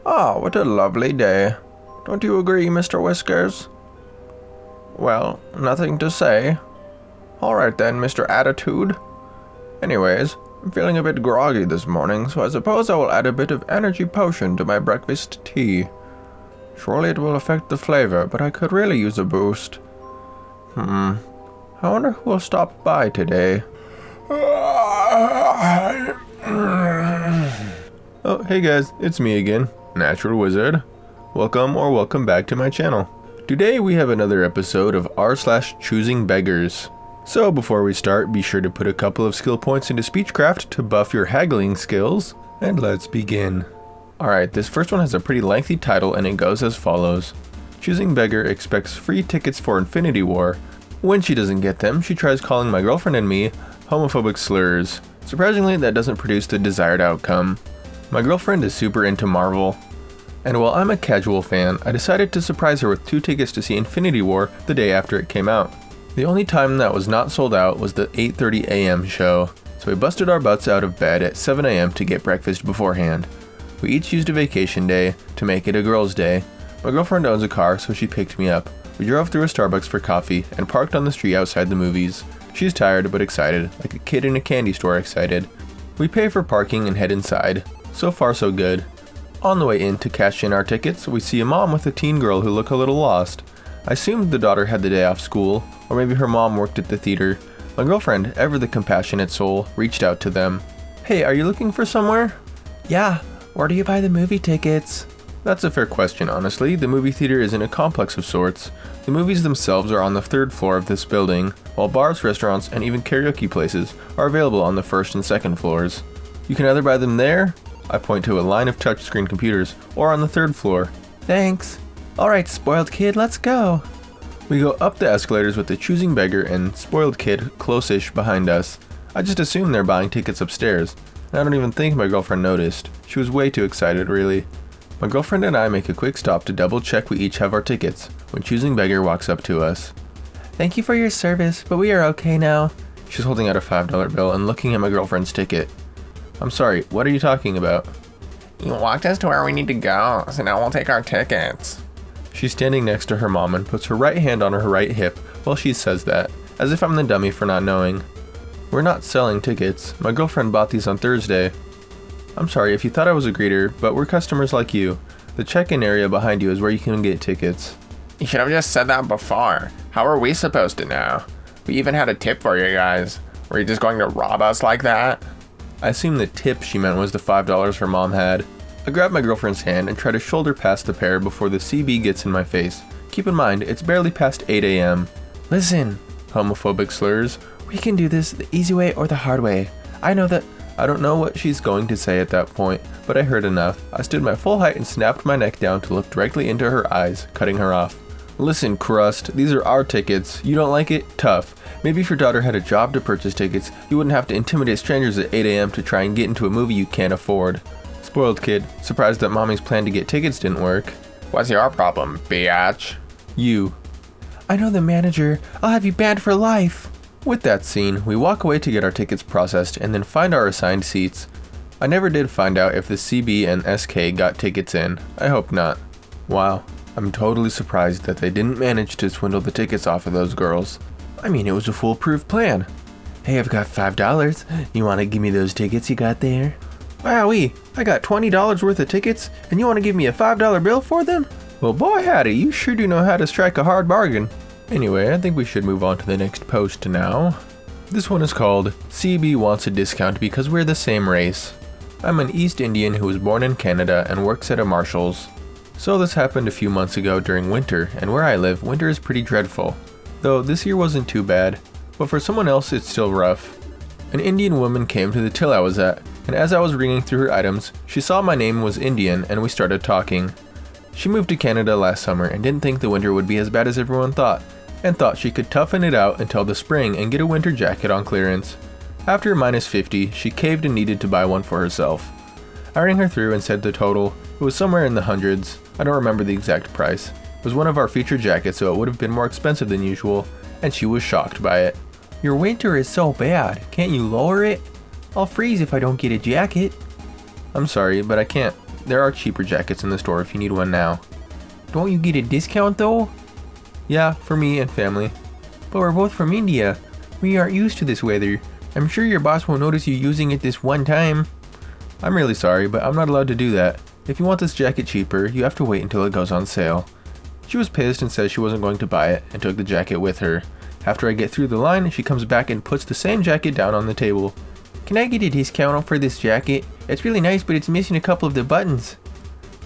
Ah, what a lovely day. Don't you agree, Mr. Whiskers? Well, nothing to say. Alright then, Mr. Attitude. Anyways, I'm feeling a bit groggy this morning, so I suppose I will add a bit of energy potion to my breakfast tea. Surely it will affect the flavor, but I could really use a boost. I wonder who will stop by today. Oh, hey guys, it's me again, Natural Wizard. Welcome back to my channel. Today we have another episode of r/choosingbeggars. So before we start, be sure to put a couple of skill points into speechcraft to buff your haggling skills, and let's begin. Alright, this first one has a pretty lengthy title and it goes as follows. Choosing Beggar expects free tickets for Infinity War. When she doesn't get them, she tries calling my girlfriend and me homophobic slurs. Surprisingly, that doesn't produce the desired outcome. My girlfriend is super into Marvel, and while I'm a casual fan, I decided to surprise her with 2 tickets to see Infinity War the day after it came out. The only time that was not sold out was the 8:30 a.m. show, so we busted our butts out of bed at 7 a.m. to get breakfast beforehand. We each used a vacation day to make it a girls' day. My girlfriend owns a car, so she picked me up. We drove through a Starbucks for coffee and parked on the street outside the movies. She's tired but excited, like a kid in a candy store excited. We pay for parking and head inside. So far so good. On the way in to cash in our tickets, we see a mom with a teen girl who look a little lost. I assumed the daughter had the day off school, or maybe her mom worked at the theater. My girlfriend, ever the compassionate soul, reached out to them. Hey, are you looking for somewhere? Yeah, where do you buy the movie tickets? That's a fair question, honestly. The movie theater is in a complex of sorts. The movies themselves are on the 3rd floor of this building, while bars, restaurants, and even karaoke places are available on the 1st and 2nd floors. You can either buy them there, I point to a line of touchscreen computers, or on the 3rd floor. Thanks. Alright, spoiled kid, let's go. We go up the escalators with the choosing beggar and spoiled kid close-ish behind us. I just assume they're buying tickets upstairs, and I don't even think my girlfriend noticed. She was way too excited, really. My girlfriend and I make a quick stop to double check we each have our tickets, when choosing beggar walks up to us. Thank you for your service, but we are okay now. She's holding out a $5 bill and looking at my girlfriend's ticket. I'm sorry, what are you talking about? You walked us to where we need to go, so now we'll take our tickets. She's standing next to her mom and puts her right hand on her right hip while she says that, as if I'm the dummy for not knowing. We're not selling tickets. My girlfriend bought these on Thursday. I'm sorry if you thought I was a greeter, but we're customers like you. The check-in area behind you is where you can get tickets. You should have just said that before. How are we supposed to know? We even had a tip for you guys. Were you just going to rob us like that? I assume the tip she meant was the $5 her mom had. I grab my girlfriend's hand and try to shoulder past the pair before the CB gets in my face. Keep in mind, it's barely past 8 a.m. Listen, homophobic slurs. We can do this the easy way or the hard way. I don't know what she's going to say at that point, but I heard enough. I stood my full height and snapped my neck down to look directly into her eyes, cutting her off. Listen, crust, these are our tickets. You don't like it? Tough. Maybe if your daughter had a job to purchase tickets, you wouldn't have to intimidate strangers at 8 a.m. to try and get into a movie you can't afford. Spoiled kid, surprised that mommy's plan to get tickets didn't work. What's your problem, biatch? You. I know the manager. I'll have you banned for life. With that scene, we walk away to get our tickets processed and then find our assigned seats. I never did find out if the CB and SK got tickets in. I hope not. Wow, I'm totally surprised that they didn't manage to swindle the tickets off of those girls. I mean, it was a foolproof plan. Hey, I've got $5. You want to give me those tickets you got there? Wowee, I got $20 worth of tickets, and you want to give me a $5 bill for them? Well, boy howdy, you sure do know how to strike a hard bargain. Anyway, I think we should move on to the next post now. This one is called CB Wants a Discount Because We're the Same Race. I'm an East Indian who was born in Canada and works at a Marshall's. So this happened a few months ago during winter, and where I live, winter is pretty dreadful. Though this year wasn't too bad, but for someone else it's still rough. An Indian woman came to the till I was at, and as I was reading through her items, she saw my name was Indian and we started talking. She moved to Canada last summer and didn't think the winter would be as bad as everyone thought, and thought she could toughen it out until the spring and get a winter jacket on clearance. After -50, she caved and needed to buy one for herself. I rang her through and said the total. It was somewhere in the hundreds. I don't remember the exact price. It was one of our featured jackets, so it would have been more expensive than usual, and she was shocked by it. Your winter is so bad, can't you lower it? I'll freeze if I don't get a jacket. I'm sorry, but I can't. there are cheaper jackets in the store if you need one now. Don't you get a discount though? Yeah, for me and family. But we're both from India. We aren't used to this weather. I'm sure your boss won't notice you using it this one time. I'm really sorry, but I'm not allowed to do that. If you want this jacket cheaper, you have to wait until it goes on sale. She was pissed and said she wasn't going to buy it and took the jacket with her. After I get through the line, she comes back and puts the same jacket down on the table. Can I get a discount for this jacket? It's really nice, but it's missing a couple of the buttons.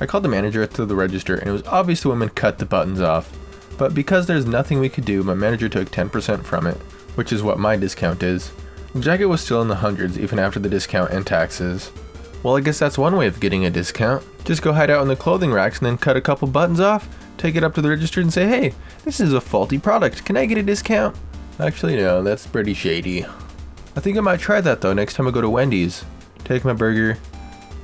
I called the manager at the register and it was obvious the woman cut the buttons off. But because there's nothing we could do, my manager took 10% from it, which is what my discount is. The jacket was still in the hundreds even after the discount and taxes. Well, I guess that's one way of getting a discount. Just go hide out in the clothing racks and then cut a couple buttons off, take it up to the register and say, hey, this is a faulty product, can I get a discount? Actually no, that's pretty shady. I think I might try that though next time I go to Wendy's. Take my burger,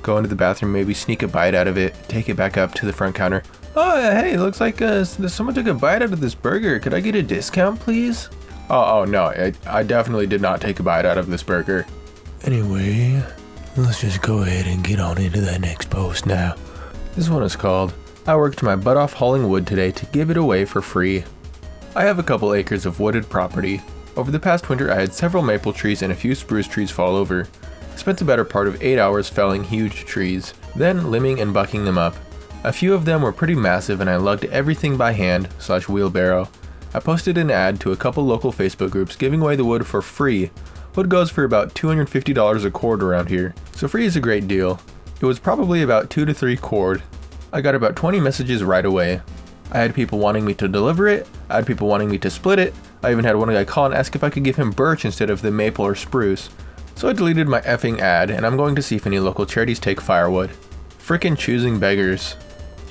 go into the bathroom, maybe sneak a bite out of it, take it back up to the front counter. Oh, hey, looks like someone took a bite out of this burger. Could I get a discount, please? Oh no, I definitely did not take a bite out of this burger. Anyway, let's just go ahead and get on into that next post now. This one is called, I worked my butt off hauling wood today to give it away for free. I have a couple acres of wooded property. Over the past winter, I had several maple trees and a few spruce trees fall over. I spent the better part of 8 hours felling huge trees, then limbing and bucking them up. A few of them were pretty massive and I lugged everything by hand / wheelbarrow. I posted an ad to a couple local Facebook groups giving away the wood for free. Wood goes for about $250 a cord around here, so free is a great deal. It was probably about 2 to 3 cord. I got about 20 messages right away. I had people wanting me to deliver it, I had people wanting me to split it, I even had one guy call and ask if I could give him birch instead of the maple or spruce. So I deleted my effing ad and I'm going to see if any local charities take firewood. Frickin' choosing beggars.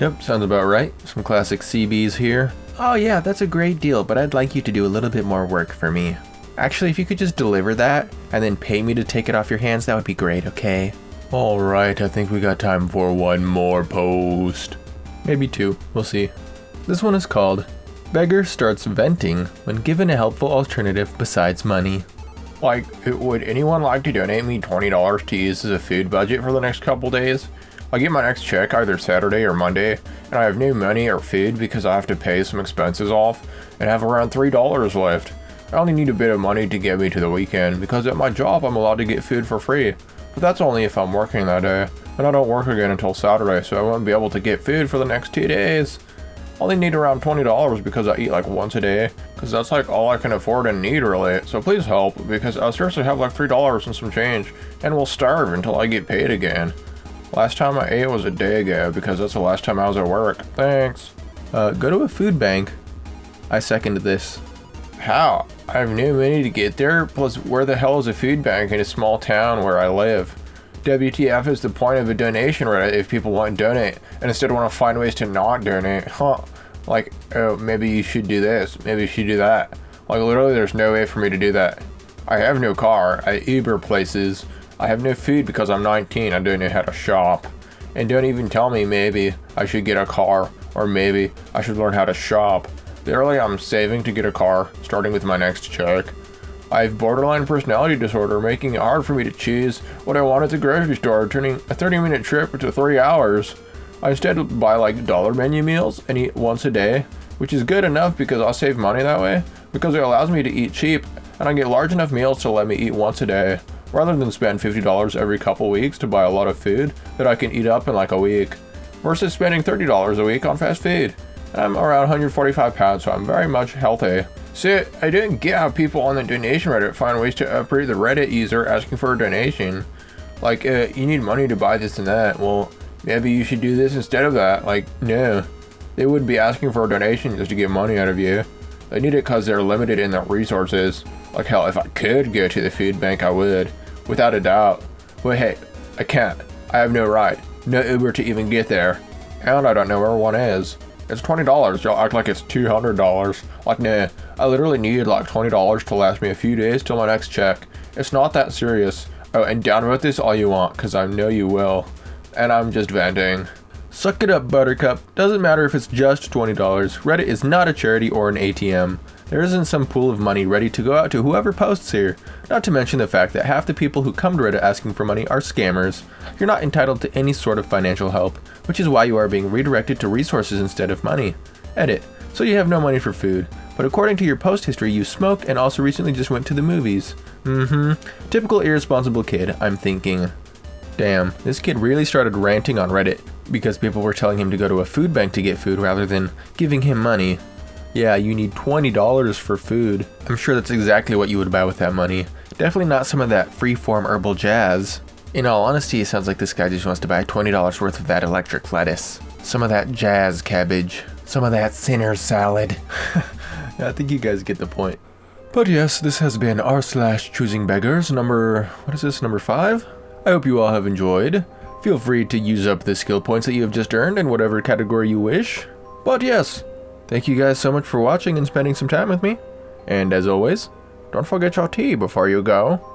Yep, sounds about right. Some classic CBs here. Oh yeah, that's a great deal, but I'd like you to do a little bit more work for me. Actually, if you could just deliver that, and then pay me to take it off your hands, that would be great, okay? Alright, I think we got time for one more post. Maybe two, we'll see. This one is called, Beggar Starts Venting When Given a Helpful Alternative Besides Money. Like, would anyone like to donate me $20 to use as a food budget for the next couple days? I get my next check either Saturday or Monday, and I have no money or food because I have to pay some expenses off and have around $3 left. I only need a bit of money to get me to the weekend because at my job I'm allowed to get food for free, but that's only if I'm working that day, and I don't work again until Saturday, so I won't be able to get food for the next 2 days. I only need around $20 because I eat like once a day, because that's like all I can afford and need really, so please help because I seriously have like $3 and some change, and will starve until I get paid again. Last time I ate was a day ago because that's the last time I was at work. Thanks. Go to a food bank. I seconded this. How? I have no money to get there, plus where the hell is a food bank in a small town where I live? WTF is the point of a donation Reddit if people want to donate, and instead want to find ways to not donate. Huh. Like, oh, maybe you should do this, maybe you should do that. Like literally there's no way for me to do that. I have no car, I Uber places. I have no food because I'm 19, I don't know how to shop. And don't even tell me maybe I should get a car, or maybe I should learn how to shop. Literally, I'm saving to get a car, starting with my next check. I have borderline personality disorder, making it hard for me to choose what I want at the grocery store, turning a 30-minute trip into 3 hours. I instead buy like dollar menu meals and eat once a day, which is good enough because I'll save money that way, because it allows me to eat cheap, and I get large enough meals to let me eat once a day, rather than spend $50 every couple weeks to buy a lot of food that I can eat up in like a week, versus spending $30 a week on fast food. I'm around 145 pounds, so I'm very much healthy. So I didn't get how people on the donation Reddit find ways to upgrade the Reddit user asking for a donation. Like, you need money to buy this and that. Well, maybe you should do this instead of that. Like, no. They wouldn't be asking for a donation just to get money out of you. They need it because they're limited in their resources. Like hell, if I could go to the food bank, I would. Without a doubt. But hey, I can't. I have no ride. No Uber to even get there. And I don't know where one is. It's $20. Y'all act like it's $200. Like, nah. I literally need like $20 to last me a few days till my next check. It's not that serious. Oh, and downvote this all you want, because I know you will. And I'm just venting. Suck it up, Buttercup. Doesn't matter if it's just $20. Reddit is not a charity or an ATM. There isn't some pool of money ready to go out to whoever posts here. Not to mention the fact that half the people who come to Reddit asking for money are scammers. You're not entitled to any sort of financial help, which is why you are being redirected to resources instead of money. Edit. So you have no money for food, but according to your post history you smoked and also recently just went to the movies. Typical irresponsible kid, I'm thinking. Damn, this kid really started ranting on Reddit because people were telling him to go to a food bank to get food rather than giving him money. Yeah, you need $20 for food. I'm sure that's exactly what you would buy with that money. Definitely not some of that freeform herbal jazz. In all honesty, it sounds like this guy just wants to buy $20 worth of that electric lettuce. Some of that jazz cabbage. Some of that sinner salad. Yeah, I think you guys get the point. But yes, this has been r/choosingbeggars number 5? I hope you all have enjoyed. Feel free to use up the skill points that you have just earned in whatever category you wish. But yes, thank you guys so much for watching and spending some time with me. And as always, don't forget your tea before you go.